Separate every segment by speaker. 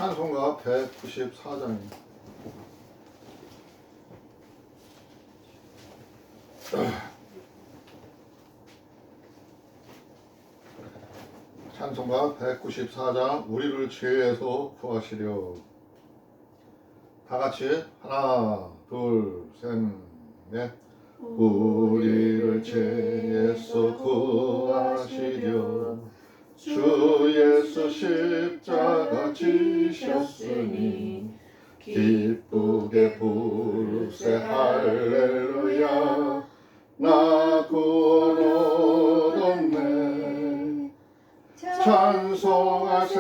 Speaker 1: 찬송가 194장입니다. 찬송가 194장 우리를 죄에서 구하시려. 다같이 하나 둘 셋 넷. 우리를 죄에서 구하시려 주 예수 십자가 지셨으니 기쁘게 부르세 할렐루야. 나 구원 얻었네. 찬송하세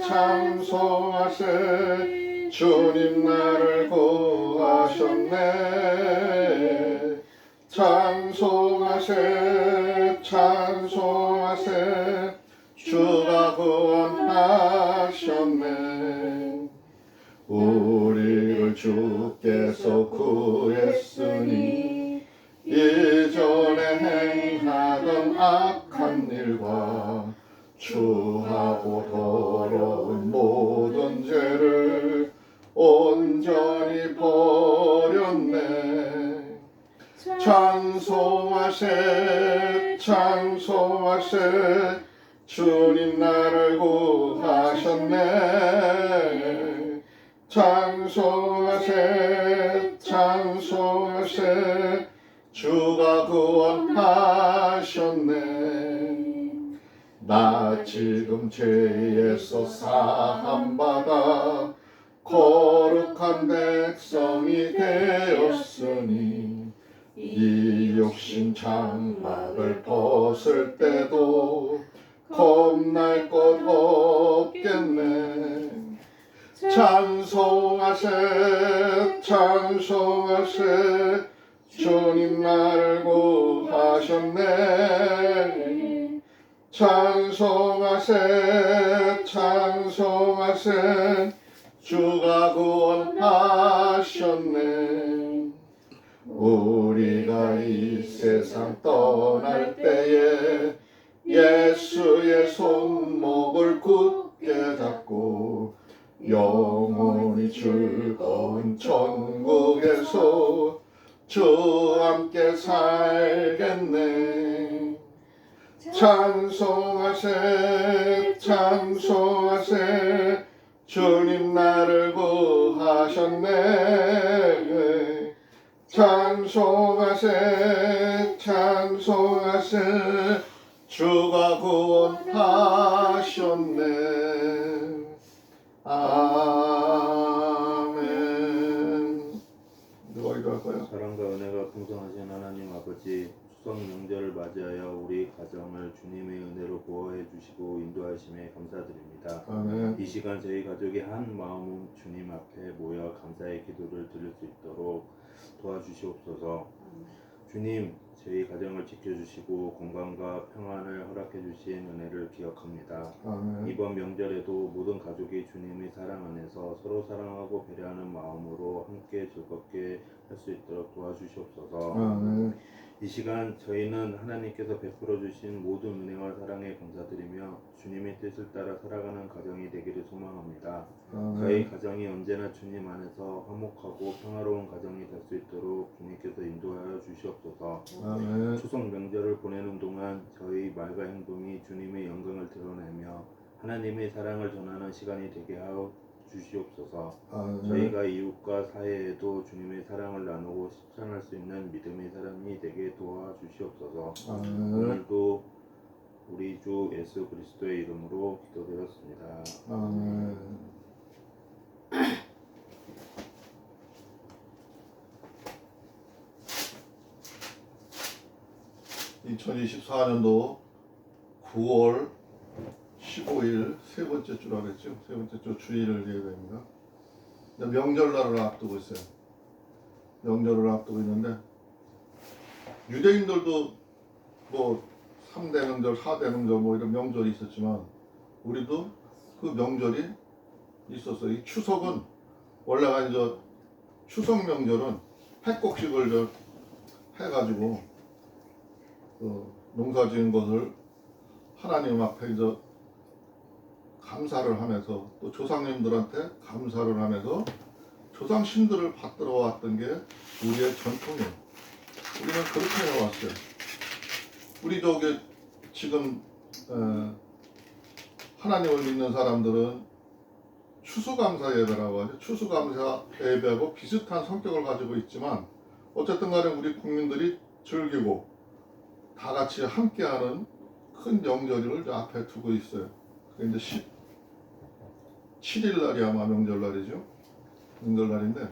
Speaker 1: 찬송하세 주님 나를 구하셨네. 찬송하세 찬송하세 주가 구원하셨네. 우리를 주께서 구했으니 이전에 행하던 악한 일과 추하고 더러운 모든 죄를 온전히 버렸네. 찬송하세 찬송하세 주님 나를 구하셨네. 찬송하세 찬송하세 주가 구원하셨네. 나 지금 죄에서 사함받아 거룩한 백성이 되었으니 이 육신 장막을 벗을 때도 겁날 것 없겠네. 찬송하세 찬송하세 주님 나를 구하셨네. 찬송하세 찬송하세 주가 구원하셨네. 우리가 이 세상 떠날 때에 예수의 손목을 굳게 잡고 영원히 즐거운 천국에서 주와 함께 살겠네. 찬송하세 찬송하세 주님 나를 구하셨네. 찬송하세 찬송하세 주가 구원하셨네. 아멘. 누가 기도할까요?
Speaker 2: 사랑과 은혜가 풍성하신 하나님 아버지, 추석 명절을 맞이하여 우리 가정을 주님의 은혜로 보호해 주시고 인도하심에 감사드립니다.
Speaker 1: 아멘.
Speaker 2: 이 시간 저희 가족이 한 마음 주님 앞에 모여 감사의 기도를 드릴 수 있도록 도와주시옵소서. 주님, 저희 가정을 지켜주시고 건강과 평안을 허락해 주신 은혜를 기억합니다.
Speaker 1: 아멘.
Speaker 2: 이번 명절에도 모든 가족이 주님의 사랑 안에서 서로 사랑하고 배려하는 마음으로 함께 즐겁게 할 수 있도록 도와주시옵소서.
Speaker 1: 아멘.
Speaker 2: 이 시간 저희는 하나님께서 베풀어 주신 모든 은혜와 사랑에 감사드리며 주님의 뜻을 따라 살아가는 가정이 되기를 소망합니다. 저희 가정이 언제나 주님 안에서 화목하고 평화로운 가정이 될 수 있도록 주님께서 인도하여 주시옵소서.
Speaker 1: 아멘.
Speaker 2: 추석 명절을 보내는 동안 저희 말과 행동이 주님의 영광을 드러내며 하나님의 사랑을 전하는 시간이 되게 하여 주시옵소서.
Speaker 1: 아멘.
Speaker 2: 저희가 이웃과 사회에도 주님의 사랑을 나누고 실천할 수 있는 믿음의 사람이 되게 도와주시옵소서.
Speaker 1: 아멘.
Speaker 2: 오늘도 우리 주 예수 그리스도의 이름으로 기도드렸습니다.
Speaker 1: 아멘. 2024년도 9월 15일 세 번째 주라 그랬죠. 세 번째 주 주일을 예배합니다. 명절날을 앞두고 있어요. 명절을 앞두고 있는데 유대인들도 뭐 3대 명절, 4대 명절 뭐 이런 명절이 있었지만 우리도 그 명절이 있었어요. 이 추석은 원래가 이제 추석 명절은 핵곡식을 해가지고 농사 지은 것을 하나님 앞에 감사를 하면서 또 조상님들한테 감사를 하면서 조상 신들을 받들어 왔던 게 우리의 전통이에요. 우리는 그렇게 해왔어요. 우리 저기 지금 하나님을 믿는 사람들은 추수감사 예배라고 하죠. 추수감사 예배하고 비슷한 성격을 가지고 있지만 어쨌든 간에 우리 국민들이 즐기고 다 같이 함께하는 큰 명절을 앞에 두고 있어요. 그게 이제 17일 날이 아마 명절날이죠. 명절날인데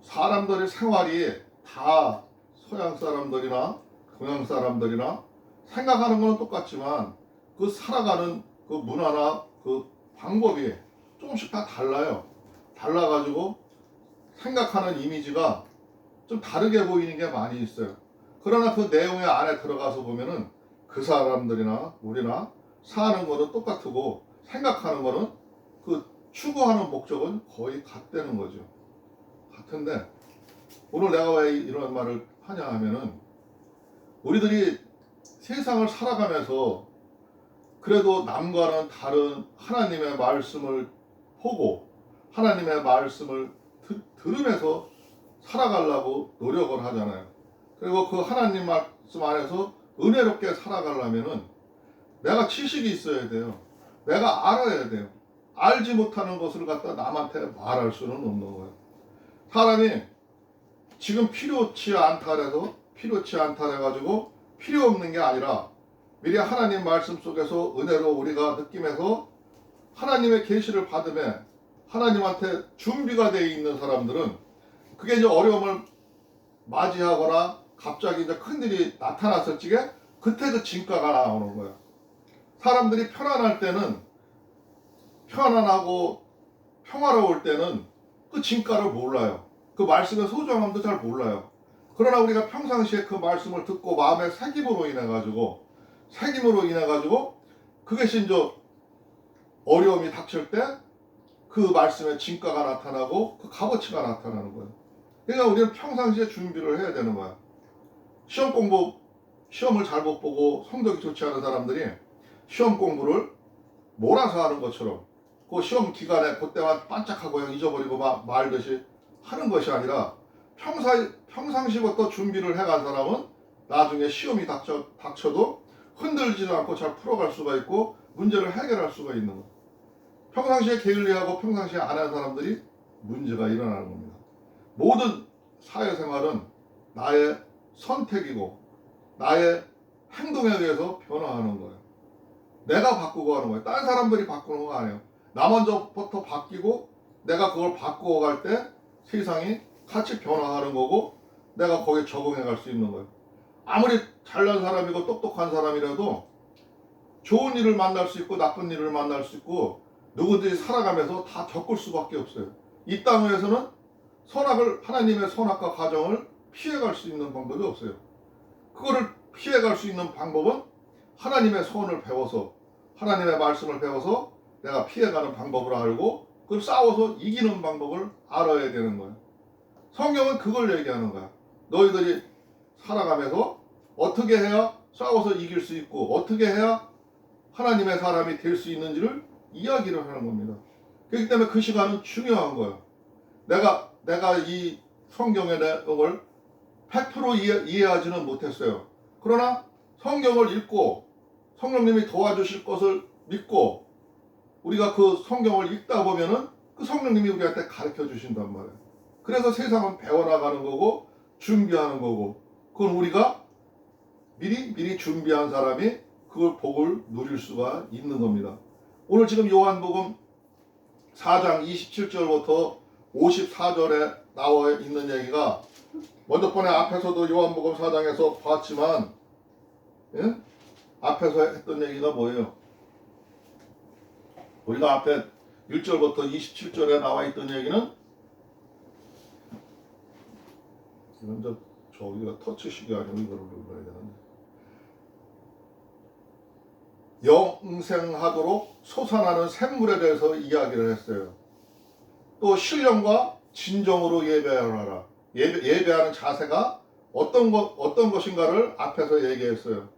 Speaker 1: 사람들의 생활이 다 서양 사람들이나 동양 사람들이나 생각하는 건 똑같지만 그 살아가는 그 문화나 그 방법이 조금씩 다 달라요. 달라가지고 생각하는 이미지가 좀 다르게 보이는 게 많이 있어요. 그러나 그 내용의 안에 들어가서 보면은 그 사람들이나 우리나 사는 거는 똑같고 생각하는 거는 그 추구하는 목적은 거의 같다는 거죠. 같은데 오늘 내가 왜 이런 말을 하냐 하면은 우리들이 세상을 살아가면서 그래도 남과는 다른 하나님의 말씀을 보고 하나님의 말씀을 들으면서 살아가려고 노력을 하잖아요. 그리고 그 하나님 말씀 안에서 은혜롭게 살아가려면은 내가 지식이 있어야 돼요. 내가 알아야 돼요. 알지 못하는 것을 갖다 남한테 말할 수는 없는 거예요. 사람이 지금 필요치 않다 해서 필요치 않다 해가지고 필요 없는 게 아니라 미리 하나님 말씀 속에서 은혜로 우리가 느끼면서 하나님의 계시를 받으며 하나님한테 준비가 되어 있는 사람들은 그게 이제 어려움을 맞이하거나 갑자기 이제 큰일이 나타났을 적에 그때 그 진가가 나오는 거예요. 사람들이 편안할 때는 편안하고 평화로울 때는 그 진가를 몰라요. 그 말씀의 소중함도 잘 몰라요. 그러나 우리가 평상시에 그 말씀을 듣고 마음의 새김으로 인해 가지고 그것이 이제 어려움이 닥칠 때 그 말씀의 진가가 나타나고 그 값어치가 나타나는 거예요. 그러니까 우리는 평상시에 준비를 해야 되는 거야. 시험을 잘 못 보고 성적이 좋지 않은 사람들이 시험 공부를 몰아서 하는 것처럼 그 시험 기간에 그때만 반짝하고 잊어버리고 막 말듯이 하는 것이 아니라 평상시부터 준비를 해간 사람은 나중에 시험이 닥쳐도 흔들리지 않고 잘 풀어갈 수가 있고 문제를 해결할 수가 있는 거예요. 평상시에 게을리하고 평상시에 안 하는 사람들이 문제가 일어나는 겁니다. 모든 사회생활은 나의 선택이고 나의 행동에 의해서 변화하는 거예요. 내가 바꾸고 하는 거예요. 다른 사람들이 바꾸는 거 아니에요. 나 먼저부터 바뀌고 내가 그걸 바꾸어 갈 때 세상이 같이 변화하는 거고 내가 거기에 적응해 갈 수 있는 거예요. 아무리 잘난 사람이고 똑똑한 사람이라도 좋은 일을 만날 수 있고 나쁜 일을 만날 수 있고 누구들이 살아가면서 다 겪을 수밖에 없어요. 이 땅 위에서는 하나님의 선악과 가정을 피해갈 수 있는 방법이 없어요. 그거를 피해갈 수 있는 방법은 하나님의 선을 배워서 하나님의 말씀을 배워서 내가 피해가는 방법을 알고 그걸 싸워서 이기는 방법을 알아야 되는 거예요. 성경은 그걸 얘기하는 거야. 너희들이 살아가면서 어떻게 해야 싸워서 이길 수 있고 어떻게 해야 하나님의 사람이 될 수 있는지를 이야기를 하는 겁니다. 그렇기 때문에 그 시간은 중요한 거예요. 내가 이 성경의 내용을 100% 이해하지는 못했어요. 그러나 성경을 읽고 성령님이 도와주실 것을 믿고 우리가 그 성경을 읽다 보면은 그 성령님이 우리한테 가르쳐 주신단 말이에요. 그래서 세상은 배워나가는 거고 준비하는 거고 그건 우리가 미리 준비한 사람이 그걸 복을 누릴 수가 있는 겁니다. 오늘 지금 요한복음 4장 27절부터 54절에 나와 있는 얘기가 먼저 번에 앞에서도 요한복음 4장에서 봤지만 앞에서 했던 얘기가 뭐예요? 우리가 앞에 1절부터 27절에 나와 있던 얘기는 이건 저기가 터치식이 아니고 이거를 눌러야 되는데 영생하도록 솟아나는 샘물에 대해서 이야기를 했어요. 또 신령과 진정으로 예배하라. 예배하는 자세가 어떤 것인가를 앞에서 얘기했어요.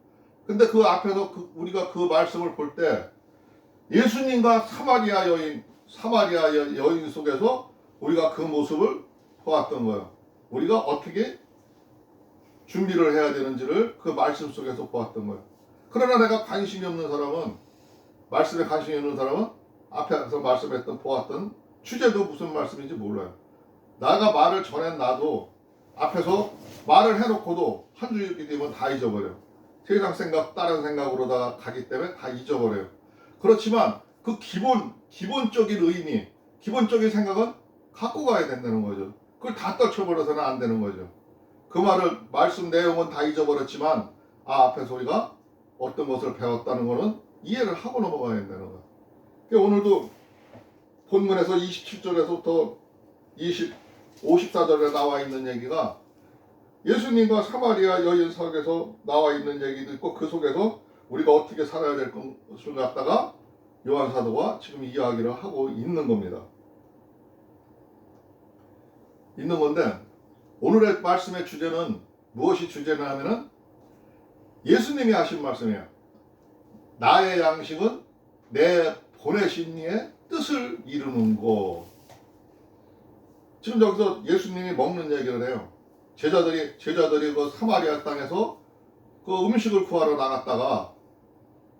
Speaker 1: 근데 그 앞에서 우리가 그 말씀을 볼 때 예수님과 사마리아 여인 속에서 우리가 그 모습을 보았던 거예요. 우리가 어떻게 준비를 해야 되는지를 그 말씀 속에서 보았던 거예요. 그러나 내가 관심이 없는 사람은, 말씀에 관심이 없는 사람은 앞에서 말씀했던 보았던 주제도 무슨 말씀인지 몰라요. 나가 말을 전해놔도 앞에서 말을 해놓고도 한 주일이 되면 다 잊어버려요. 세상 생각 다른 생각으로다가 가기 때문에 다 잊어버려요. 그렇지만 그 기본적인 의미, 기본적인 생각은 갖고 가야 된다는 거죠. 그걸 다 떨쳐버려서는 안 되는 거죠. 그 말씀 내용은 다 잊어버렸지만 앞에서 우리가 어떤 것을 배웠다는 거는 이해를 하고 넘어가야 된다는 거예요. 그러니까 오늘도 본문에서 27절에서부터 54절에 나와 있는 얘기가 예수님과 사마리아 여인 속에서 나와 있는 얘기도 있고, 그 속에서 우리가 어떻게 살아야 될 것을 갖다가 요한 사도가 지금 이야기를 하고 있는 겁니다. 있는 건데, 오늘의 말씀의 주제는 무엇이 주제냐 하면은 예수님이 하신 말씀이에요. 나의 양식은 내 보내신 이의 뜻을 이루는 것. 지금 여기서 예수님이 먹는 얘기를 해요. 제자들이 그 사마리아 땅에서 그 음식을 구하러 나갔다가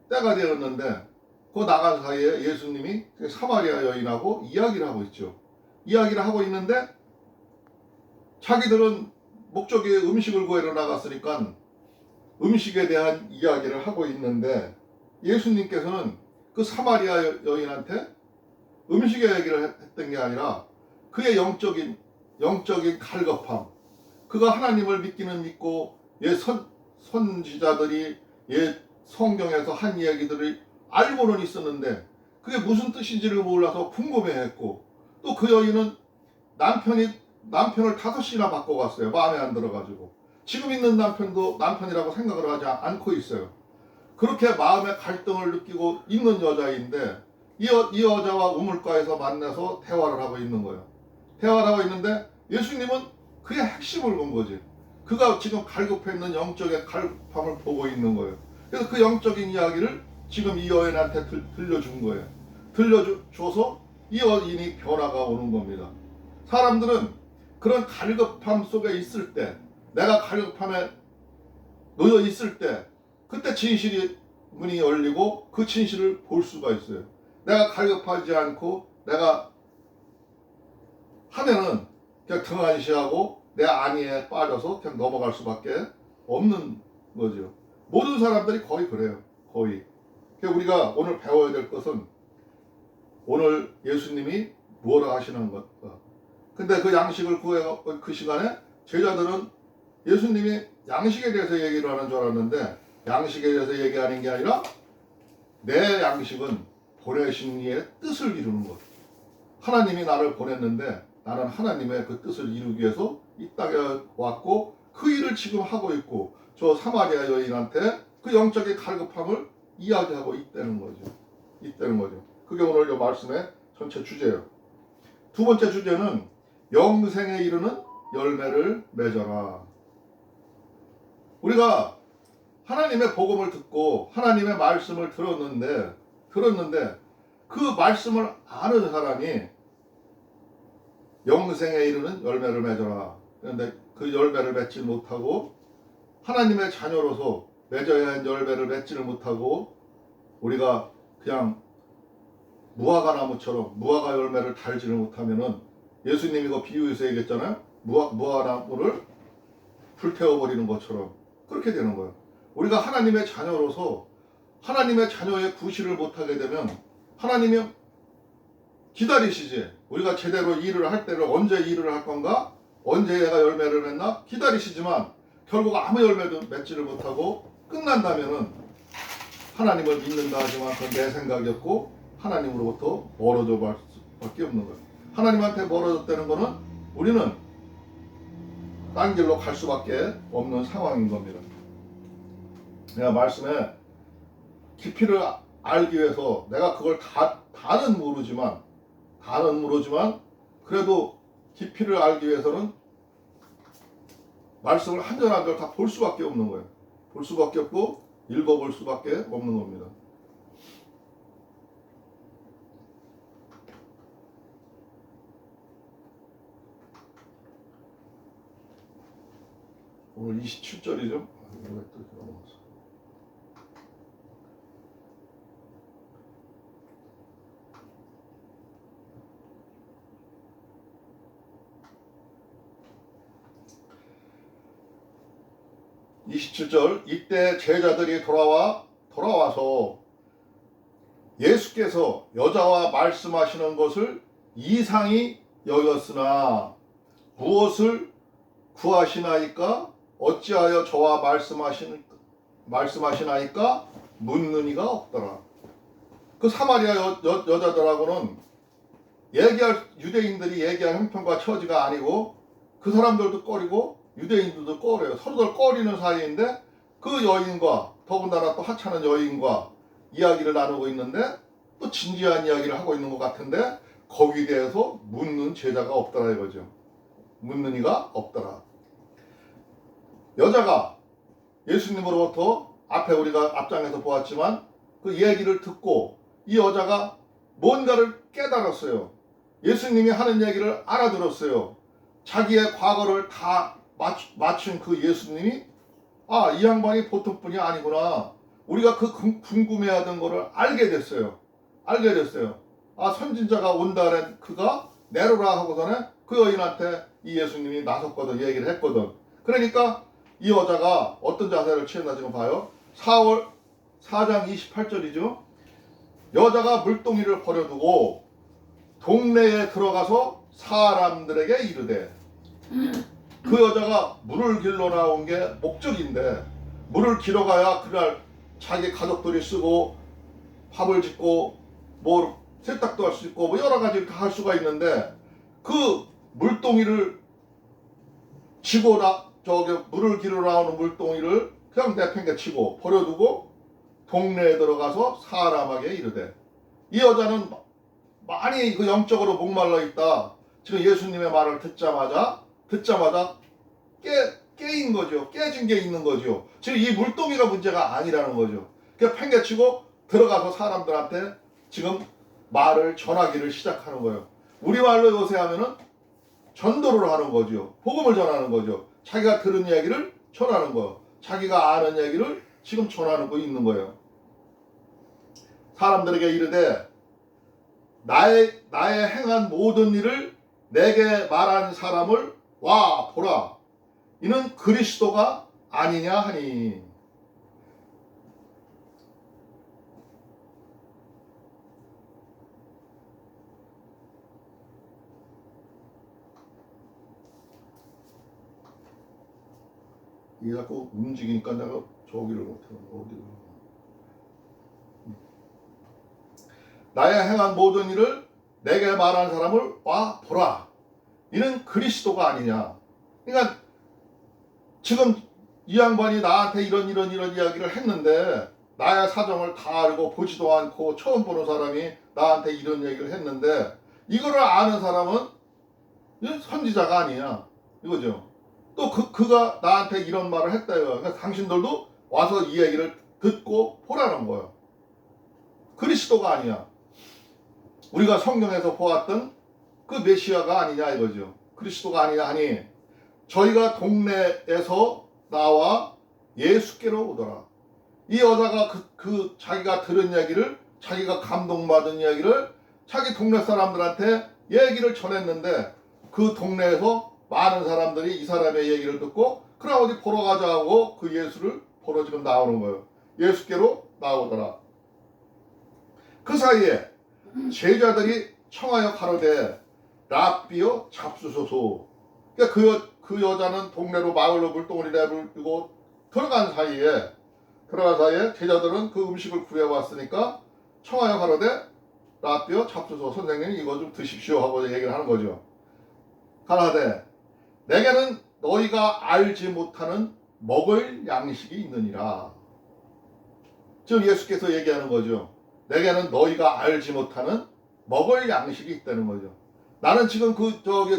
Speaker 1: 때가 되었는데, 그 나간 사이에 예수님이 사마리아 여인하고 이야기를 하고 있죠. 이야기를 하고 있는데 자기들은 목적이 음식을 구하러 나갔으니까 음식에 대한 이야기를 하고 있는데, 예수님께서는 그 사마리아 여인한테 음식의 얘기를 했던 게 아니라 그의 영적인 갈급함, 그가 하나님을 믿고 선지자들이 성경에서 한 이야기들을 알고는 있었는데 그게 무슨 뜻인지를 몰라서 궁금해했고, 또 그 여인은 남편을 5이나 바꿔갔어요. 마음에 안 들어가지고. 지금 있는 남편도 남편이라고 생각을 하지 않고 있어요. 그렇게 마음의 갈등을 느끼고 있는 여자인데 이 여자와 우물가에서 만나서 대화를 하고 있는 거예요. 대화를 하고 있는데 예수님은 그의 핵심을 본 거지. 그가 지금 갈급해 있는 영적의 갈급함을 보고 있는 거예요. 그래서 그 영적인 이야기를 지금 이 여인한테 들려준 거예요. 들려줘서 이 여인이 변화가 오는 겁니다. 사람들은 그런 갈급함 속에 있을 때, 내가 갈급함에 놓여 있을 때, 그때 진실이 문이 열리고 그 진실을 볼 수가 있어요. 내가 갈급하지 않고 내가 하면은 그냥 등한시하고 내 안위에 빠져서 그냥 넘어갈 수밖에 없는 거죠. 모든 사람들이 거의 그래요. 거의. 그러니까 우리가 오늘 배워야 될 것은 오늘 예수님이 뭐라 하시는 것. 근데 그 양식을 구해 그 시간에 제자들은 예수님이 양식에 대해서 얘기를 하는 줄 알았는데, 양식에 대해서 얘기하는 게 아니라 내 양식은 보내신 이의 뜻을 이루는 것. 하나님이 나를 보냈는데 나는 하나님의 그 뜻을 이루기 위해서 이 땅에 왔고 그 일을 지금 하고 있고, 저 사마리아 여인한테 그 영적인 갈급함을 이야기하고 있다는 거죠. 그게 오늘 이 말씀의 전체 주제예요. 두 번째 주제는 영생에 이르는 열매를 맺어라. 우리가 하나님의 복음을 듣고 하나님의 말씀을 들었는데 그 말씀을 아는 사람이 영생에 이르는 열매를 맺어라. 그런데 그 열매를 맺지 못하고 하나님의 자녀로서 맺어야 할 열매를 맺지를 못하고 우리가 그냥 무화과 나무처럼 무화과 열매를 달지를 못하면은, 예수님이 이거 비유해서 얘기했잖아요. 무화과 나무를 불태워버리는 것처럼 그렇게 되는 거예요. 우리가 하나님의 자녀로서 하나님의 자녀의 구실을 못하게 되면 하나님이 기다리시지. 우리가 제대로 일을 할 때를 언제 일을 할 건가? 언제 얘가 열매를 맺나? 기다리시지만 결국 아무 열매도 맺지를 못하고 끝난다면은 하나님을 믿는다 하지만 그건 내 생각이었고 하나님으로부터 멀어져 갈 수밖에 없는 거예요. 하나님한테 멀어졌다는 거는 우리는 딴 길로 갈 수밖에 없는 상황인 겁니다. 내가 말씀에 깊이를 알기 위해서 내가 그걸 다는 모르지만 그래도 깊이를 알기 위해서는 말씀을 한 절 한 절 다 볼 수밖에 없는 거예요. 볼 수밖에 없고 읽어볼 수밖에 없는 겁니다. 오늘 27절이죠? 왜 또 이렇게 넘어갔어? (27절) 이때 제자들이 돌아와서 예수께서 여자와 말씀하시는 것을 이상히 여겼으나 무엇을 구하시나이까? 어찌하여 저와 말씀하시나이까? 묻는 이가 없더라. 그 사마리아 여자들하고는 유대인들이 얘기할 형편과 처지가 아니고, 그 사람들도 꺼리고 유대인들도 꺼려요. 서로들 꺼리는 사이인데, 그 여인과, 더군다나 또 하찮은 여인과 이야기를 나누고 있는데, 또 진지한 이야기를 하고 있는 것 같은데, 거기에 대해서 묻는 제자가 없더라 이거죠. 묻는 이가 없더라. 여자가 예수님으로부터 앞에 우리가 앞장에서 보았지만 그 얘기를 듣고 이 여자가 뭔가를 깨달았어요. 예수님이 하는 얘기를 알아들었어요. 자기의 과거를 다 맞춘 그 예수님이, 아, 이 양반이 보통 분이 아니구나. 우리가 그 궁금해하던 거를 알게 됐어요. 아, 선진자가 온다는 그가 내로라 하고서는 그 여인한테 이 예수님이 나섰거든, 얘기를 했거든. 그러니까 이 여자가 어떤 자세를 취했나 지금 봐요. 4장 28절이죠. 여자가 물동이를 버려두고 동네에 들어가서 사람들에게 이르되, 그 여자가 물을 길러 나온 게 목적인데, 물을 길어 가야 그날 자기 가족들이 쓰고 밥을 짓고 뭐 세탁도 할 수 있고 뭐 여러 가지를 다 할 수가 있는데, 그 물동이를 지고 물을 길어 나오는 물동이를 그냥 내팽개치고 버려두고 동네에 들어가서 사람에게 이르되, 이 여자는 많이 그 영적으로 목말라 있다. 지금 예수님의 말을 듣자마자 깨인 거죠. 깨진 게 있는 거죠. 지금 이 물동이가 문제가 아니라는 거죠. 그냥 팽개치고 들어가서 사람들한테 지금 말을 전하기를 시작하는 거예요. 우리말로 요새 하면은 전도를 하는 거죠. 복음을 전하는 거죠. 자기가 들은 얘기를 전하는 거예요. 자기가 아는 얘기를 지금 전하는 거 있는 거예요. 사람들에게 이르되, 나의 행한 모든 일을 내게 말한 사람을 와 보라. 이는 그리스도가 아니냐 하니. 이게 자꾸 움직이니까 내가 저기를 못해. 어디를. 나의 행한 모든 일을 내게 말한 사람을 와 보라. 이는 그리스도가 아니냐. 그러니까 지금 이 양반이 나한테 이런 이야기를 했는데, 나의 사정을 다 알고 보지도 않고 처음 보는 사람이 나한테 이런 얘기를 했는데, 이거를 아는 사람은 선지자가 아니냐 이거죠. 또 그가 나한테 이런 말을 했다 이거야. 그러니까 당신들도 와서 이 얘기를 듣고 보라는 거예요. 그리스도가 아니야. 우리가 성경에서 보았던 그 메시아가 아니냐 이거죠. 그리스도가 아니냐 하니, 저희가 동네에서 나와 예수께로 오더라. 이 여자가 자기가 들은 이야기를, 자기가 감동받은 이야기를 자기 동네 사람들한테 얘기를 전했는데, 그 동네에서 많은 사람들이 이 사람의 얘기를 듣고 그래 어디 보러 가자 하고 그 예수를 보러 지금 나오는 거예요. 예수께로 나오더라. 그 사이에 제자들이 청하여 가로되 랍비여 잡수소서. 그러니까 그 여자는 동네로 마을로 물동을 내불고 들어간 사이에 제자들은 그 음식을 구해왔으니까 청하여 가로되 랍비여 잡수소서. 선생님 이거 좀 드십시오 하고 얘기를 하는 거죠. 가라되 내게는 너희가 알지 못하는 먹을 양식이 있느니라. 지금 예수께서 얘기하는 거죠. 내게는 너희가 알지 못하는 먹을 양식이 있다는 거죠. 나는 지금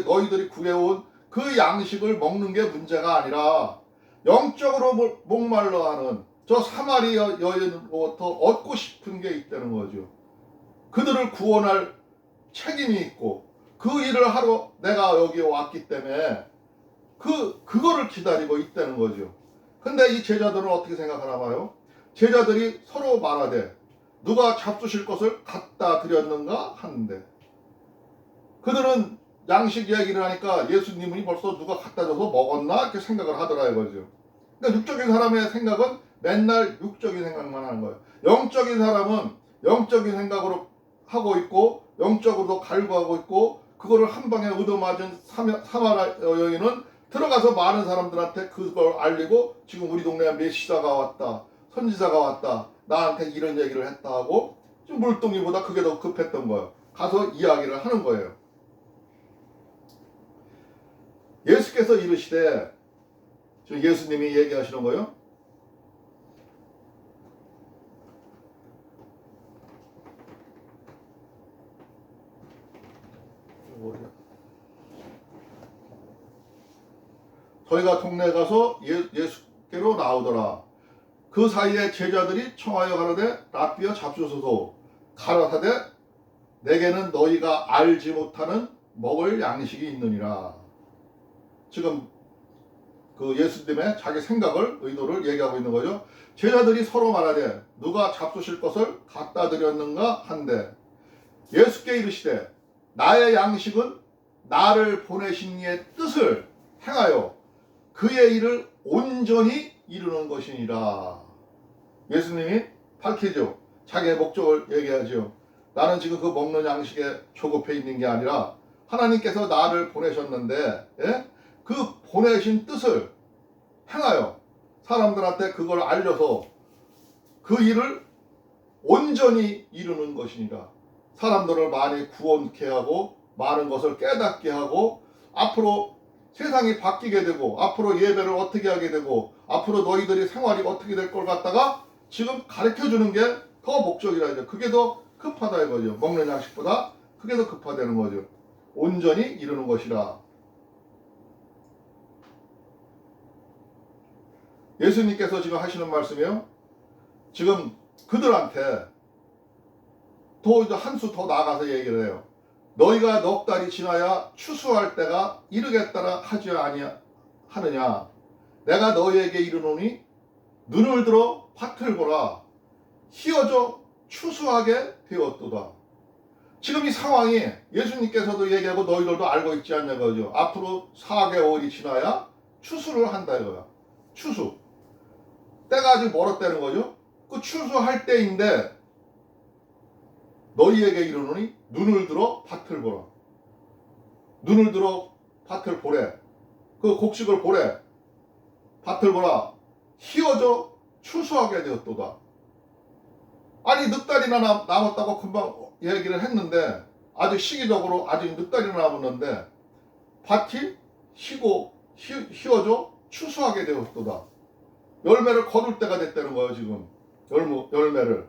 Speaker 1: 너희들이 구해온 그 양식을 먹는 게 문제가 아니라, 영적으로 목말라하는, 저 사마리 여인으로부터 얻고 싶은 게 있다는 거죠. 그들을 구원할 책임이 있고 그 일을 하러 내가 여기에 왔기 때문에 그거를 기다리고 있다는 거죠. 근데 이 제자들은 어떻게 생각하나 봐요. 제자들이 서로 말하되 누가 잡수실 것을 갖다 드렸는가 하는데, 그들은 양식 이야기를 하니까 예수님이 벌써 누가 갖다 줘서 먹었나 이렇게 생각을 하더라 이거죠. 그러니까 육적인 사람의 생각은 맨날 육적인 생각만 하는 거예요. 영적인 사람은 영적인 생각으로 하고 있고 영적으로도 갈구하고 있고, 그거를 한 방에 얻어맞은 사마리 여인은 들어가서 많은 사람들한테 그걸 알리고 지금 우리 동네에 메시아가 왔다, 선지자가 왔다, 나한테 이런 얘기를 했다 하고 좀 물동이보다 그게 더 급했던 거예요. 가서 이야기를 하는 거예요. 예수께서 이르시되, 지금 예수님이 얘기하시는 거예요. 저희가 동네 가서 예수께로 나오더라. 그 사이에 제자들이 청하여 가로되 라삐어 잡수소서. 가라사대 내게는 너희가 알지 못하는 먹을 양식이 있느니라. 지금 그 예수님의 자기 생각을, 의도를 얘기하고 있는 거죠. 제자들이 서로 말하되 누가 잡수실 것을 갖다 드렸는가 한데, 예수께 이르시되 나의 양식은 나를 보내신 이의 뜻을 행하여 그의 일을 온전히 이루는 것이니라. 예수님이 밝히죠. 자기의 목적을 얘기하죠. 나는 지금 그 먹는 양식에 조급해 있는 게 아니라 하나님께서 나를 보내셨는데, 그 보내신 뜻을 행하여 사람들한테 그걸 알려서 그 일을 온전히 이루는 것이니라. 사람들을 많이 구원케 하고 많은 것을 깨닫게 하고 앞으로 세상이 바뀌게 되고 앞으로 예배를 어떻게 하게 되고 앞으로 너희들이 생활이 어떻게 될 걸 갖다가 지금 가르쳐주는 게 더 목적이라 이제 그게 더 급하다 이거죠. 먹는 양식보다 그게 더 급하다는 거죠. 온전히 이루는 것이라. 예수님께서 지금 하시는 말씀이에요. 지금 그들한테 또 한 수 더 나아가서 얘기를 해요. 너희가 넉 달이 지나야 추수할 때가 이르겠다라 하지 아니하느냐. 내가 너희에게 이르노니 눈을 들어 밭을 보라. 희어져 추수하게 되었도다. 지금 이 상황이 예수님께서도 얘기하고 너희들도 알고 있지 않냐 거죠. 앞으로 4개월이 지나야 추수를 한다 이거야. 추수. 때가 아직 멀었다는 거죠. 그 추수할 때인데 너희에게 이르노니 눈을 들어 밭을 보라. 눈을 들어 밭을 보래. 그 곡식을 보래. 밭을 보라. 희어져 추수하게 되었도다. 아니 넉 달이나 남았다고 금방 얘기를 했는데 아직 시기적으로 아직 넉 달이나 남았는데 밭이 희어져 추수하게 되었도다. 열매를 거둘 때가 됐다는 거예요. 지금 열매를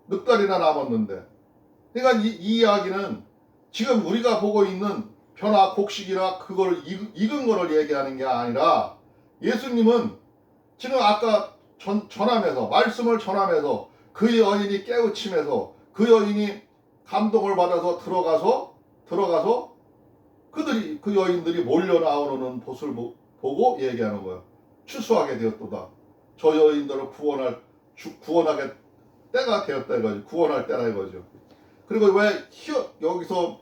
Speaker 1: 넉 달이나 남았는데, 그러니까 이 이야기는 지금 우리가 보고 있는 변화 곡식이나 그걸 익은 거를 얘기하는 게 아니라, 예수님은 지금 아까 전하면서 말씀을 전하면서 그 여인이 깨우치면서 그 여인이 감동을 받아서 들어가서 그 여인들이 몰려 나오는 모습을 보고 얘기하는 거예요. 추수하게 되었도다. 저 여인들을 구원하게 때가 되었다 이거죠. 구원할 때라 이거죠. 그리고 왜 여기서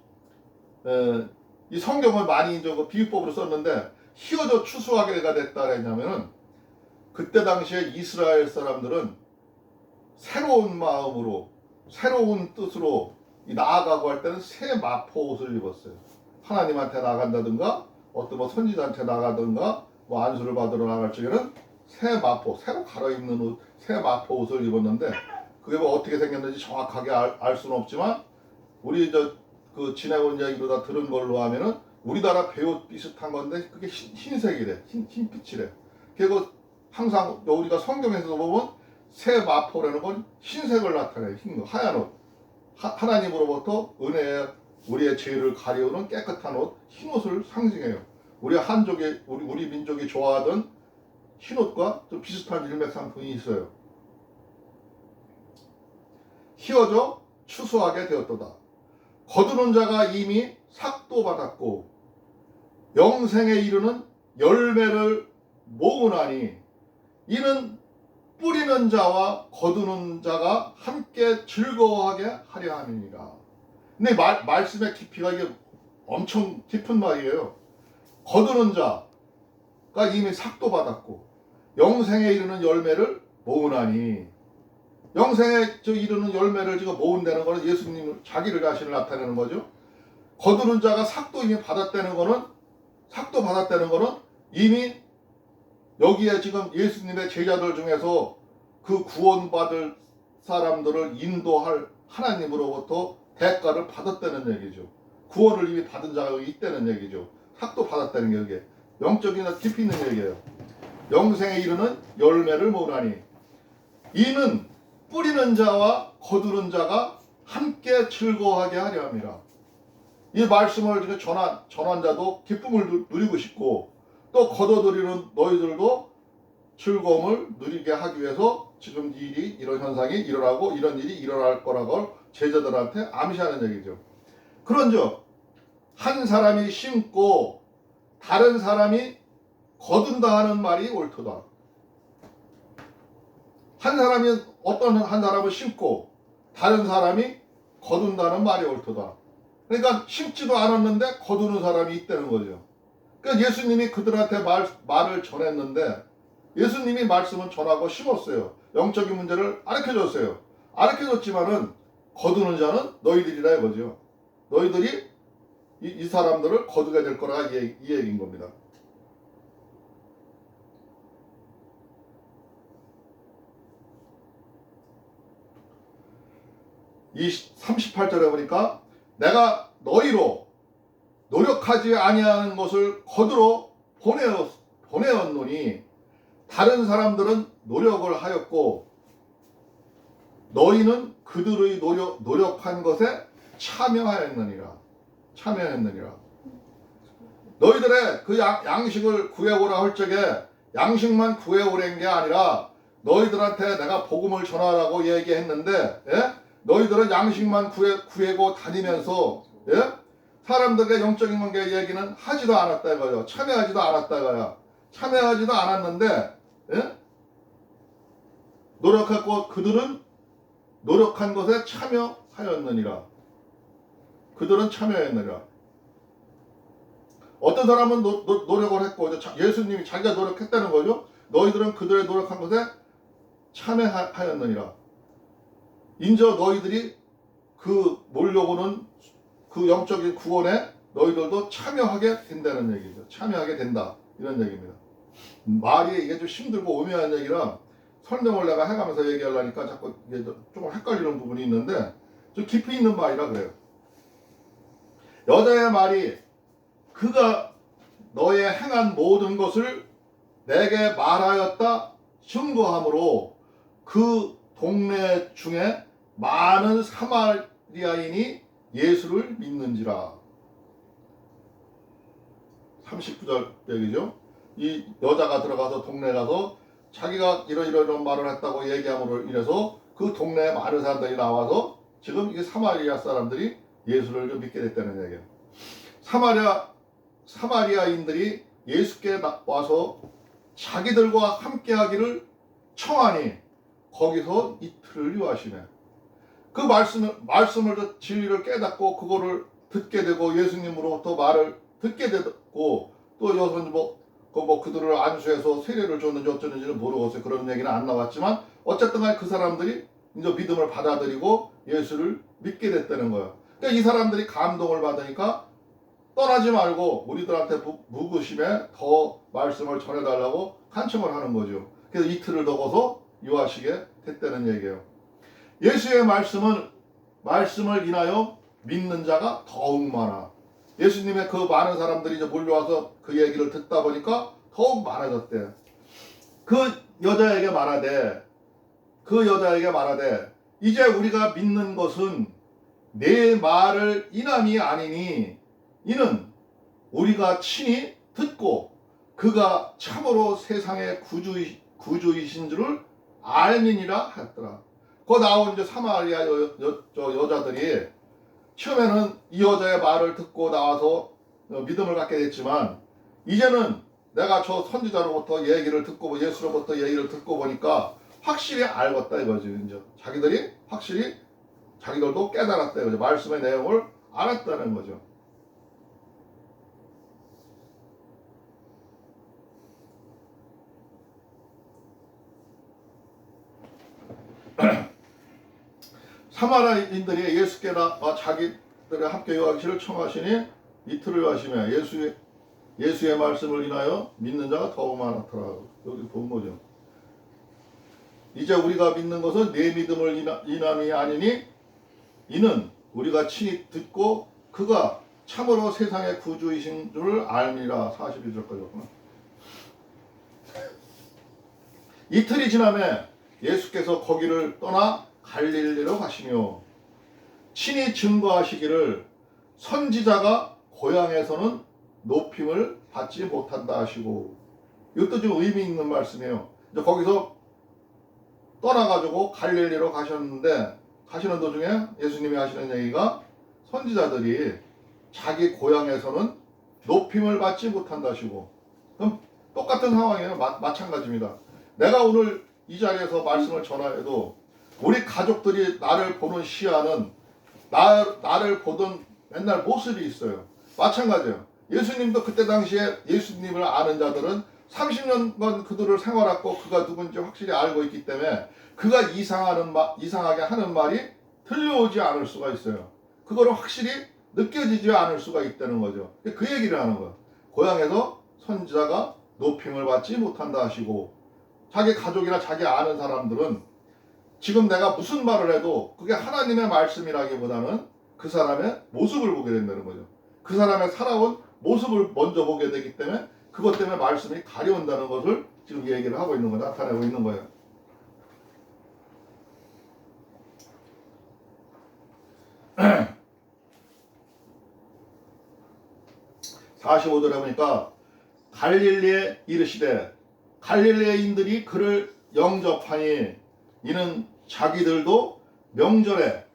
Speaker 1: 이 성경을 많이 비유법으로 썼는데 희어져 추수하게가 됐다 했냐면은, 그때 당시에 이스라엘 사람들은 새로운 마음으로 새로운 뜻으로 나아가고 할 때는 새 마포 옷을 입었어요. 하나님한테 나간다든가 어떤 선지자한테 나가든가 안수를 받으러 나갈 적에는 새 마포, 새로 갈아입는 옷, 새 마포 옷을 입었는데, 그게 어떻게 생겼는지 정확하게 알 수는 없지만 우리 그 지내온 이야기로 다 들은 걸로 하면은 우리나라 배옷 비슷한 건데 그게 흰색이래, 흰빛이래. 그리고 항상 우리가 성경에서 보면 새 마포라는 건 흰색을 나타내요. 흰 하얀 옷. 하나님으로부터 은혜에 우리의 죄를 가리우는 깨끗한 옷, 흰 옷을 상징해요. 우리 민족이 좋아하던 흰옷과 좀 비슷한 일맥상통이 있어요. 휘어져 추수하게 되었도다. 거두는 자가 이미 삭도 받았고 영생에 이르는 열매를 모으나니 이는 뿌리는 자와 거두는 자가 함께 즐거워하게 하려 함이니라. 근데 말씀의 깊이가 이게 엄청 깊은 말이에요. 거두는 자가 이미 삭도 받았고 영생에 이르는 열매를 모으나니, 영생에 이르는 열매를 지금 모은다는 거는 예수님 자기를 자신을 나타내는 거죠. 거두는 자가 삭도 이미 받았다는 거는, 삭도 받았다는 거는 이미 여기에 지금 예수님의 제자들 중에서 그 구원받을 사람들을 인도할 하나님으로부터 대가를 받았다는 얘기죠. 구원을 이미 받은 자가 여기 있다는 얘기죠. 삭도 받았다는 게 이게 영적인 깊이 있는 얘기예요. 영생에 이르는 열매를 모으나니 이는 뿌리는 자와 거두는 자가 함께 즐거워하게 하려 함이라. 이 말씀을 전한 자도 기쁨을 누리고 싶고 또 거둬들이는 너희들도 즐거움을 누리게 하기 위해서 지금 이 일이, 이런 현상이 일어나고 이런 일이 일어날 거라고 제자들한테 암시하는 얘기죠. 그런즉 한 사람이 심고 다른 사람이 거둔다 하는 말이 옳도다. 한 사람이, 어떤 한 사람은 심고 다른 사람이 거둔다는 말이 옳도다. 그러니까 심지도 않았는데 거두는 사람이 있다는 거죠. 그러니까 예수님이 그들한테 말을 전했는데 예수님이 말씀은 전하고 심었어요. 영적인 문제를 가르쳐줬어요. 가르쳐줬지만은 거두는 자는 너희들이라 이거죠. 너희들이 이 사람들을 거두게 될 거라 이 얘기인 겁니다. 이 38절에 보니까 내가 너희로 노력하지 아니하는 것을 거두러 보내었노니 다른 사람들은 노력을 하였고 너희는 그들의 노력한 것에 참여하였느니라. 너희들의 그 양식을 구해오라 할 적에 양식만 구해오란 게 아니라 너희들한테 내가 복음을 전하라고 얘기했는데, 예? 너희들은 양식만 구해고 다니면서, 예? 사람들에게 영적인 관계 얘기는 하지도 않았다 이거요. 참여하지도 않았다 이거야. 참여하지도 않았는데, 예? 노력하고 그들은 노력한 것에 참여하였느니라. 그들은 참여했느니라. 어떤 사람은 노력을 했고 예수님이 자기가 노력했다는 거죠. 너희들은 그들의 노력한 것에 참여하였느니라. 인저 너희들이 그 몰려오는 그 영적인 구원에 너희들도 참여하게 된다는 얘기죠. 참여하게 된다 이런 얘기입니다. 말이 이게 좀 힘들고 오묘한 얘기라 설명을 내가 해가면서 얘기하려니까 자꾸 이게 조금 헷갈리는 부분이 있는데 좀 깊이 있는 말이라 그래요. 여자의 말이 그가 너의 행한 모든 것을 내게 말하였다 증거하므로 그 동네 중에 많은 사마리아인이 예수를 믿는지라. 39절 얘기죠. 이 여자가 들어가서 동네 가서 자기가 이런 말을 했다고 얘기함으로 인해서 그 동네에 많은 사람들이 나와서 지금 이게 사마리아 사람들이 예수를 좀 믿게 됐다는 얘기예요. 사마리아인들이 예수께 와서 자기들과 함께 하기를 청하니 거기서 이틀을 유하시네. 그 말씀을 진리를 깨닫고 그거를 듣게 되고 예수님으로부터 말을 듣게 되고 또 여기서 그들을 안수해서 세례를 줬는지 어쩌는지는 모르겠어요. 그런 얘기는 안 나왔지만 어쨌든 간에 그 사람들이 이제 믿음을 받아들이고 예수를 믿게 됐다는 거예요. 그러니까 이 사람들이 감동을 받으니까 떠나지 말고 우리들한테 묵으심에 더 말씀을 전해달라고 간청을 하는 거죠. 그래서 이틀을 더워서 유하시게 됐다는 얘기예요. 예수의 말씀을 인하여 믿는 자가 더욱 많아. 예수님의 그 많은 사람들이 이제 몰려와서 그 얘기를 듣다 보니까 더욱 많아졌대. 그 여자에게 말하되 이제 우리가 믿는 것은 내 말을 인함이 아니니 이는 우리가 친히 듣고 그가 참으로 세상의 구주이신 줄을 알미니라 했더라. 그 나온 이제 사마리아 여자들이 처음에는 이 여자의 말을 듣고 나와서 믿음을 갖게 됐지만, 이제는 내가 저 선지자로부터 얘기를 듣고 예수로부터 얘기를 듣고 보니까 확실히 알겠다 이거지. 이제 자기들이 확실히 자기들도 깨달았다 이거죠. 말씀의 내용을 알았다는 거죠. 사마리아인들이 예수께 자기들의 함께 요하기를 청하시니 이틀을 가시며 예수의 말씀을 인하여 믿는 자가 더욱 많았더라. 여기 본 거죠. 이제 우리가 믿는 것은 내 믿음을 인함이 아니니 이는 우리가 친히 듣고 그가 참으로 세상의 구주이신 줄을 알미라. 42절까지였구나. 이틀이 지나매 예수께서 거기를 떠나 갈릴리로 가시며 친히 증거하시기를 선지자가 고향에서는 높임을 받지 못한다 하시고, 이것도 좀 의미 있는 말씀이에요. 이제 거기서 떠나가지고 갈릴리로 가셨는데, 가시는 도중에 예수님이 하시는 얘기가 선지자들이 자기 고향에서는 높임을 받지 못한다 하시고, 그럼 똑같은 상황이에요. 마찬가지입니다. 내가 오늘 이 자리에서 말씀을 전하여도 우리 가족들이 나를 보는 시야는 나를 보던 맨날 모습이 있어요. 마찬가지예요. 예수님도 그때 당시에 예수님을 아는 자들은 30년간 그들을 생활했고 그가 누군지 확실히 알고 있기 때문에 그가 이상하게 하는 말이 들려오지 않을 수가 있어요. 그거를 확실히 느껴지지 않을 수가 있다는 거죠. 그 얘기를 하는 거예요. 고향에서 선지자가 높임을 받지 못한다 하시고, 자기 가족이나 자기 아는 사람들은 지금 내가 무슨 말을 해도 그게 하나님의 말씀이라기보다는 그 사람의 모습을 보게 된다는 거죠. 그 사람의 살아온 모습을 먼저 보게 되기 때문에 그것 때문에 말씀이 가려운다는 것을 지금 얘기를 하고 있는 거예요. 나타내고 있는 거예요. (45절에) 보니까 갈릴리에 이르시되 갈릴리인들이 그를 영접하니 이는 자기들도 명절에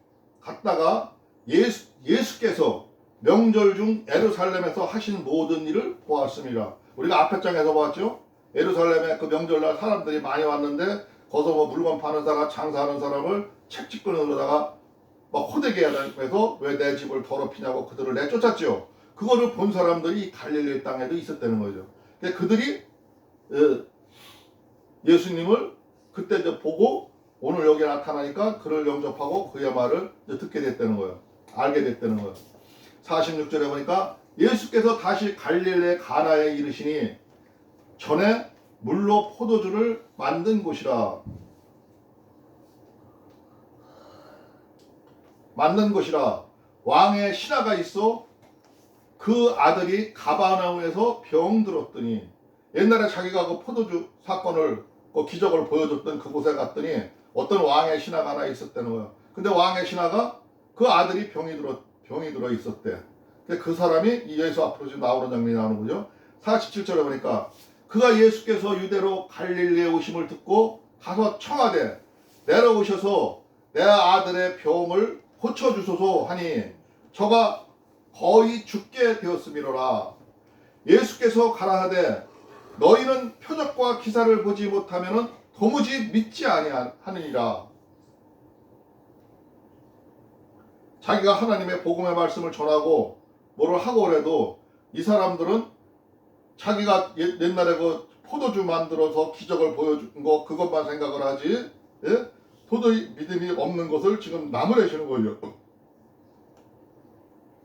Speaker 1: 갔다가 예수께서 명절 중 예루살렘에서 하신 모든 일을 보았습니다. 우리가 앞에 장에서 보았죠. 예루살렘에 그 명절날 사람들이 많이 왔는데 거기서 뭐 물건 파는 사람, 장사하는 사람을 책찍거리다가 막 호되게 해서 왜 내 집을 더럽히냐고 그들을 내쫓았죠. 그거를 본 사람들이 갈릴리 땅에도 있었다는 거죠. 그들이 예수님을 그때 이제 보고 오늘 여기 나타나니까 그를 영접하고 그의 말을 듣게 됐다는 거예요. 알게 됐다는 거예요. 46절에 보니까 예수께서 다시 갈릴리 가나에 이르시니 전에 물로 포도주를 만든 곳이라. 왕의 신하가 있어 그 아들이 가버나움에서 병들었더니, 옛날에 자기가 그 포도주 사건을 그 기적을 보여줬던 그곳에 갔더니 어떤 왕의 신하가 하나 있었다는 거예요. 근데 왕의 신하가 그 아들이 병이 들어 있었대. 그 사람이 예수 앞으로 지금 나오는 장면이 나오는 거죠. 47절에 보니까 그가 예수께서 유대로 갈릴리에 오심을 듣고 가서 청하되 내려오셔서 내 아들의 병을 고쳐주소서 하니 저가 거의 죽게 되었음이로라. 예수께서 가라하되 너희는 표적과 기사를 보지 못하면 도무지 믿지 아니하느니라. 자기가 하나님의 복음의 말씀을 전하고 뭐를 하고 그래도 이 사람들은 자기가 옛날에 그 포도주 만들어서 기적을 보여준 거 그것만 생각을 하지, 예? 도저히 믿음이 없는 것을 지금 나무래시는 거예요.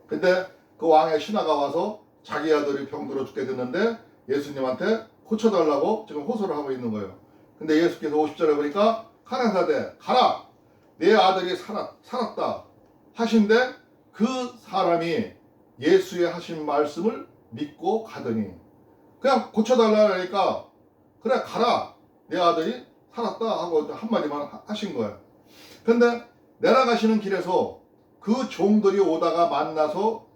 Speaker 1: 근데 그 왕의 신하가 와서 자기 아들이 병들어 죽게 됐는데 예수님한테 고쳐달라고 지금 호소를 하고 있는 거예요. 근데 예수께서 50절에 보니까 가라사대 가라 내 아들이 살았다 하신데 그 사람이 예수의 하신 말씀을 믿고 가더니, 그냥 고쳐달라니까 그래 가라 내 아들이 살았다 하고 한마디만 하신 거예요. 근데 내려가시는 길에서 그 종들이 오다가 만나서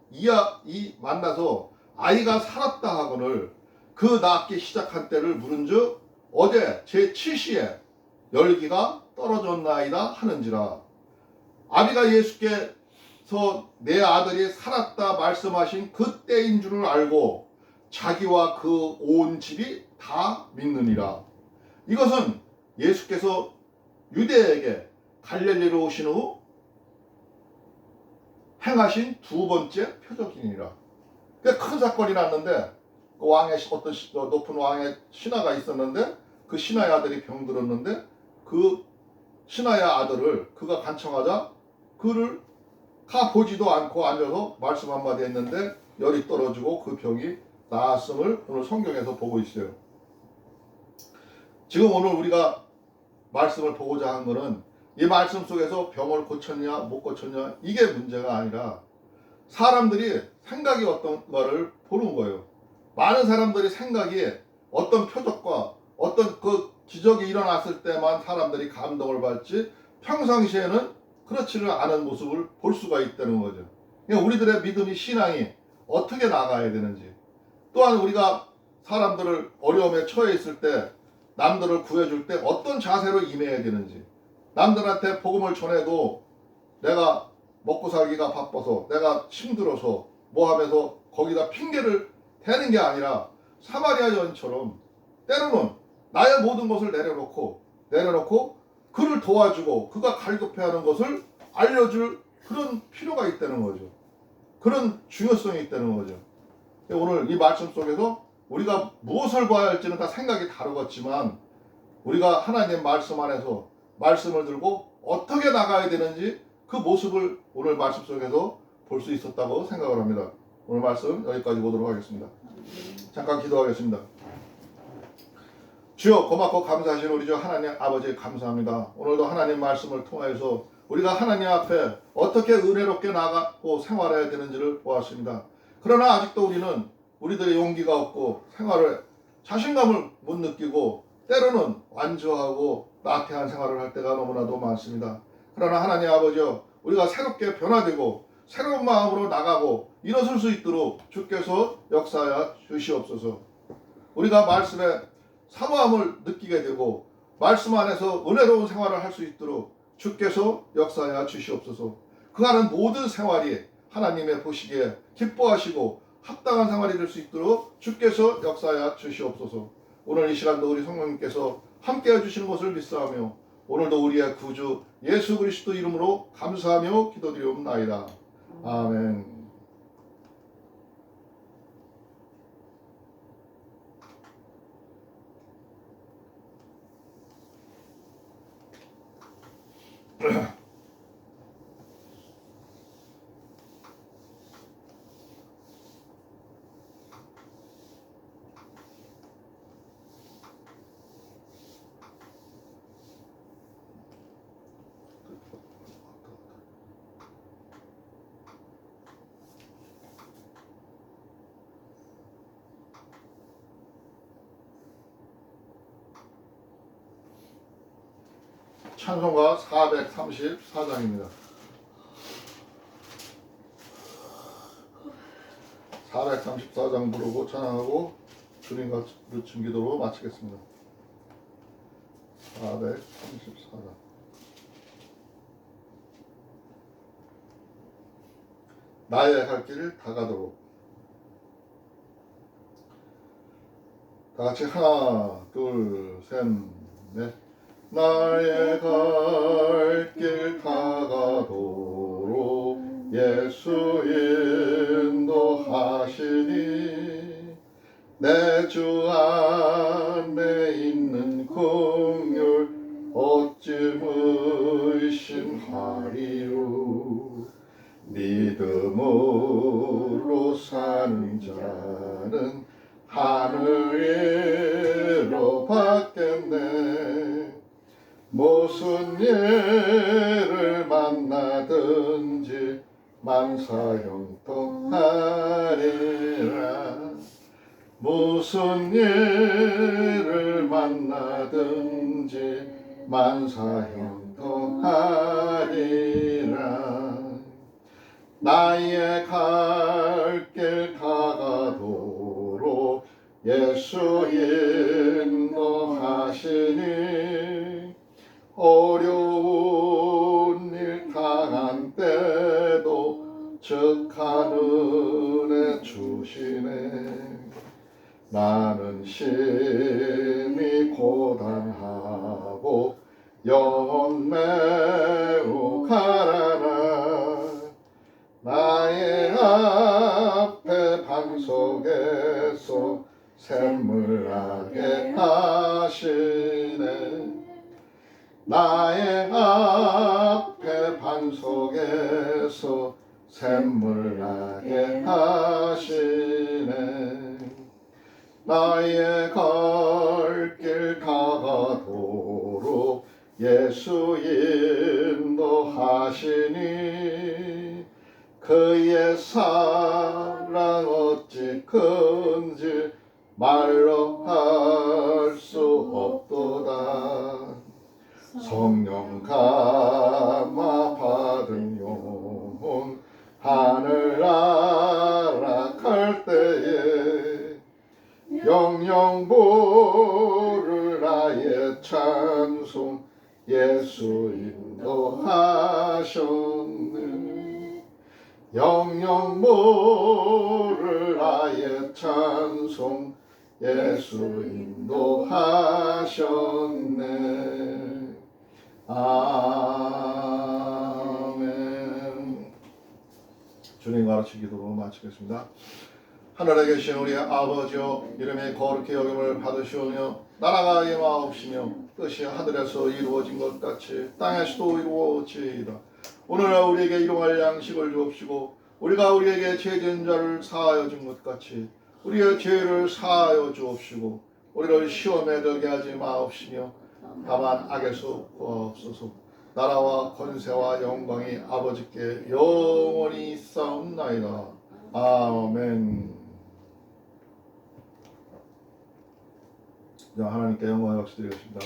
Speaker 1: 아이가 살았다 하거늘 그 낮게 시작한 때를 물은즉 어제 제7시에 열기가 떨어졌나이다 하는지라. 아비가 예수께서 내 아들이 살았다 말씀하신 그 때인 줄을 알고 자기와 그 온 집이 다 믿느니라. 이것은 예수께서 유대에게 갈릴리로 오신 후 행하신 두 번째 표적이니라. 큰 사건이 났는데 그 왕의 어떤 높은 왕의 신하가 있었는데 그 신하의 아들이 병들었는데 그 신하의 아들을 그가 간청하자 그를 가보지도 않고 앉아서 말씀 한마디 했는데 열이 떨어지고 그 병이 나았음을 오늘 성경에서 보고 있어요. 지금 오늘 우리가 말씀을 보고자 한 것은 이 말씀 속에서 병을 고쳤냐 못 고쳤냐 이게 문제가 아니라 사람들이 생각이 어떤가를 보는 거예요. 많은 사람들이 생각이 어떤 표적과 어떤 그 기적이 일어났을 때만 사람들이 감동을 받지 평상시에는 그렇지를 않은 모습을 볼 수가 있다는 거죠. 그러니까 우리들의 믿음이 신앙이 어떻게 나가야 되는지, 또한 우리가 사람들을 어려움에 처해 있을 때 남들을 구해줄 때 어떤 자세로 임해야 되는지, 남들한테 복음을 전해도 내가 먹고 살기가 바빠서 내가 힘들어서 뭐 하면서 거기다 핑계를 대는 게 아니라 사마리아 여인처럼 때로는 나의 모든 것을 내려놓고 그를 도와주고 그가 갈급해하는 것을 알려줄 그런 필요가 있다는 거죠. 그런 중요성이 있다는 거죠. 오늘 이 말씀 속에서 우리가 무엇을 봐야 할지는 다 생각이 다르겠지만 우리가 하나님 말씀 안에서 말씀을 들고 어떻게 나가야 되는지 그 모습을 오늘 말씀 속에서 볼 수 있었다고 생각을 합니다. 오늘 말씀 여기까지 보도록 하겠습니다. 잠깐 기도하겠습니다. 주여, 고맙고 감사하신 우리 주 하나님 아버지 감사합니다. 오늘도 하나님 말씀을 통해서 우리가 하나님 앞에 어떻게 은혜롭게 나가고 생활해야 되는지를 보았습니다. 그러나 아직도 우리는 우리들의 용기가 없고 생활을 자신감을 못 느끼고 때로는 완주하고 나태한 생활을 할 때가 너무나도 많습니다. 그러나 하나님 아버지여, 우리가 새롭게 변화되고 새로운 마음으로 나가고 일어설 수 있도록 주께서 역사하여 주시옵소서. 우리가 말씀에 사모함을 느끼게 되고 말씀 안에서 은혜로운 생활을 할 수 있도록 주께서 역사하여 주시옵소서. 그 하는 모든 생활이 하나님의 보시기에 기뻐하시고 합당한 생활이 될 수 있도록 주께서 역사하여 주시옵소서. 오늘 이 시간도 우리 성령님께서 함께해 주시는 것을 믿사하며 오늘도 우리의 구주 예수 그리스도 이름으로 감사하며 기도드리옵나이다. 아멘. 찬송가 434장입니다. 434장 부르고 찬양하고 주님과 늦춤 기도로 마치겠습니다. 434장. 나의 갈 길 다가도록. 다 같이 하나, 둘, 셋, 넷. 나의 갈 길 다가도록 예수 인도하시니 내 주 안에 있는 긍휼 어찌 의심하리요. 믿음으로 사는 자는 하늘 위로 받겠네. 무슨 일을 만나든지 만사형통하리라. 무슨 일을 만나든지 만사형통하리라. 나의 갈 길 다가도록 예수 예수 인도하시니 어려운 일 당한 때도 적한 은혜 주시네. 나는 심히 고단하고 영혼 매우 가난하. 나의 앞에 반석에서 샘물나게 하시네. 나의 앞에 반석에서 샘물나게 하시네. 나의 갈 길 가도록 예수 인도하시니 그의 사랑 어찌 큰지 말로 할 수 없도다. 성령 감화 받은 영혼 하늘 나락할 때에 영영 부를 나의 찬송 예수 인도하셨네. 영영 부를 나의 찬송 예수 인도하셨네. 아멘. 주님 가르치 기도 마치겠습니다. 하늘에 계신 우리 아버지여, 이름이 거룩히 여김을 받으시오며 나라가 임하옵시며 뜻이 하늘에서 이루어진 것 같이 땅에서도 이루어지이다. 오늘날 우리에게 일용할 양식을 주옵시고 우리가 우리에게 죄진 자를 사하여 준 것 같이 우리의 죄를 사하여 주옵시고 우리를 시험에 들게 하지 마옵시며 다만 악에서 구하옵소서. 나라와 권세와 영광이 아버지께 영원히 있사옵나이다. 아멘. 하나님께 영광을 박수드리겠습니다.